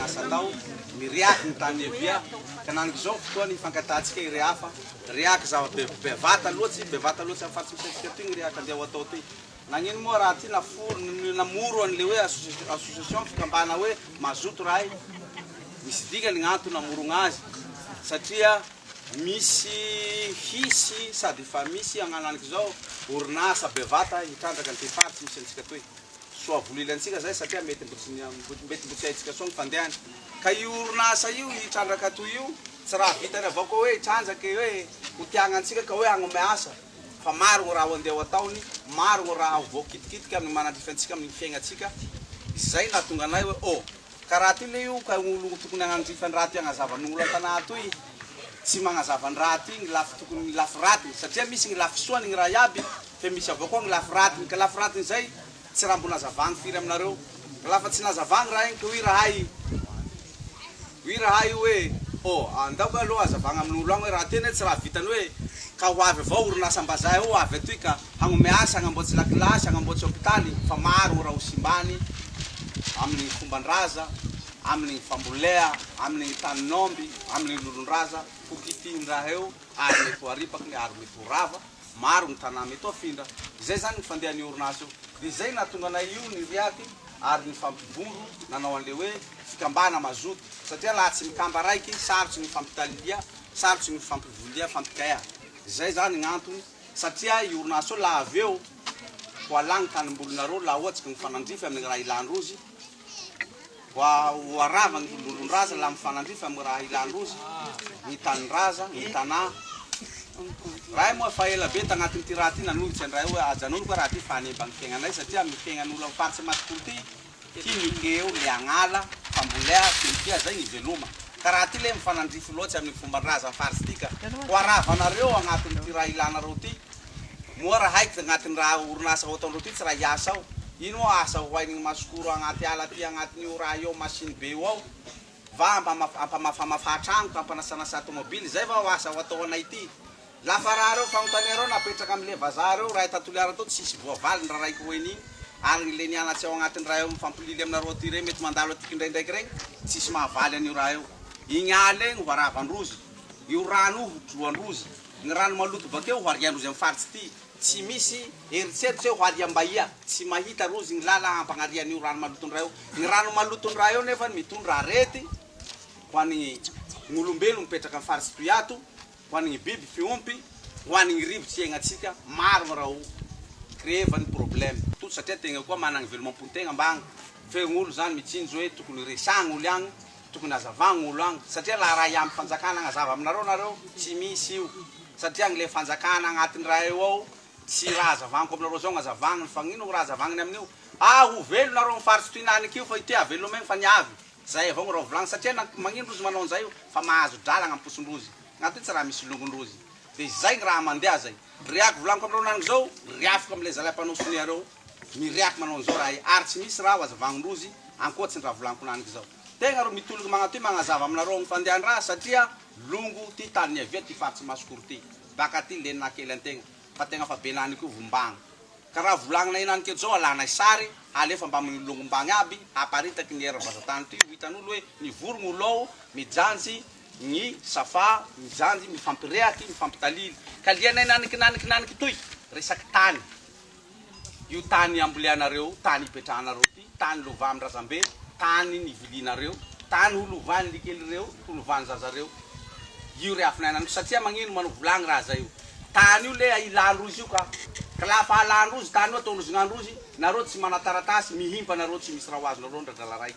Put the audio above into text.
asa atao miriaky ny tany evia kananiko zao fotoany fankatatsika iriafa riaky zava bevata loatsy amin'ny faritsy misesika ty riaky andeha atao ty nagnino moa raha ty namoro an'le hoe association fikambana hoe mazoto rahay misy dikany gn'antony namorogna azy satria misy hisy sady fa misy agnananiky zao orinasa bevata hitrandraka an'ty faritsy misy antsika toy soa volilantsika zay satria mety mbotsy haitsika soa ny fandehany ka io orinasa io hitrandraka toy io tsy raha vitany avao koa hoe hitrandraky hoe ho tiagnantsika ka hoe agnome asa fa maro gny raha andeha ataony maro gny raha voakitikitika amin'ny manandrifantsika amin'ny fiaignatsika zay nahatonga anay hoe karaha ty le io ka olo tokony agnandrifany raha ty agnazavan'olo an-tanà toy tsy magnazava ny raha ty gny lafy tokony gny lafy ratiny satria misy gny lafy soany gny raha iaby fa misy avao koa gny lafy ratiny ka lafy ratiny zay tsy raha mbo nazavagny firy aminareo ka lafa tsy nazavagny raha igny ka hoe rahay hoe andaoko aloha azavagna amin'olo agny hoe raha tena tsy raha vitany hoe ka ho avy avao orinasam-bazaha ho avy atoy ka hagnome asa hagnamboatsy lakilasy hagnamboatsy hôpitaly fa maro raha hosimbany amin'ny fomban-draza amin'ny fambolea amin'ny taninomby amin'ny lolon-draza ho kitihiny raha eo ary mety ho aripaky ary mety ho rava maro gny tanà mety ho afindra zay zany ny fandehan'ny orinasa io de zay nahatonga anay io ny riaky ary ny fampiboro nanao an'le hoe fikambana mazoto satria laha tsy mikamba raiky sarotsy ny fampitalia sarotsy ny fampivolia fampikaia zay zany gn'antony satria i orinasa io laha avy eo ho alagny tanimbolonareo laha ohatsy ka ny fanandrify amin'ny raha ilandrozy ho arava gny lolon-draza laha mifanandrify amin'ny raha ilandrozy ny tanin-draza ny tanà raha moa fa ela be tagnatin'ny ty raha ty nanohitsy andray hoe ajanolo koa raha ty fahanemba gny fiaignanay satria amin'ny fiaignan'olo amin'ny faritsy matikolo ty mikeo le agnala fambolea fimpia zay gny veloma ka raha ty le mifanandrify loatsy amin'ny fomban-draza faritsy ty ka ho aravanareo agnatin'ny ty raha ilanareo ty moa raha haiky agnatin'ny raha orinasa ho ataondreo ty tsy raha hiasa ao ino asa ho hain'ny masikoro agnaty ala ty agnatin'io raha io machine be io ao va ampamafamafa tragno ka ampanasanasa tomobily zay va ho asa ho atao anay ty lafa raha reo fagnontaniareo napetraky am'le vazaha reo raha tatoliara atao tsisy voavaly ny raha raiky hoen'igny ary le nianatsy ao agnatin'ny raha eo mifampilily aminareo ty regny mety mandalo atiky indraindraiky regny tsisy mahavaly an'io raha io igny ala egny ho aravandrozy io rano io ho droandrozy gny rano maloto bakeo ho ariandrozy amin'ny faritsy ty tsy misy eritseritsy ho ariam-bahia tsy mahita rozy gny lala hampagnarian'io rano malotony raha io gny rano malotony raha io nefa mitondra arety ho an'ny gn'olombelo mipetraky amin'ny faritsy toy ato ho an'ny biby fiompy ho an'ny rivotsy iaignatsika maro gny raha ho créevany problème tout satria tegna koa managny velomam-pontegna ambagny fe gn'olo zany mitsinjo hoe tokony resagny olo agny tokony azavagny olo agny satria laha raha iamy fanjakana agnazava aminareo nareo tsy misy io satria gny le fanjakana agnatin'ny raha eo ao tsy raha azavagniko aminareo zao gn'azavagniny fa gn'ino raha azavagniny amin'io ho velo nareo mifaritsy toy naniky io fa ity avelom egny fa niavy zay avao gny raha volagny satria magnino rozy manao an'izay io fa mahazo drala gn'amposondrozy gn'ato tsy raha misy longondrozy de zay gny raha mandeha zay riaky volagniko aminareo naniko zao riafiko am'le zalam-panosoniareo miriaky manao an'izao raha ary tsy misy raha ho azavagnindrozy ankoatsy ny raha volagniko naniko zao tegna ro mitoloky magnatoy magnazava aminareo gny fandehan raha satria longo ty tany niavia ty faritsy masikoro ty baka ty le nakely antegna fa tegna fa be naniko io vombagny ka raha volagninay naniko zao alanay sary alefa mba amin'ny longombagny aby aparitaky ny era-bazatany ty ho hitan'olo hoe mivorogno olo ao mijanjy gny safa mijanjy mifampireaky mifampitalily ka lianay naniky toy resaky tany io tany amboleanareo tany ipetrahanareo ty tany lova amin'ny razambe tany nivilinareo tany holovany likely reo holovany zazareo io reafinay naniko satria magnino manao volagny raha zay io tany io le ilandrozy io ka lafa alandrozy tany io ataondrozy gn'androzy nareo tsy manataratasy mihimpa nareo tsy misy raha ho azonareo ndradrala raiky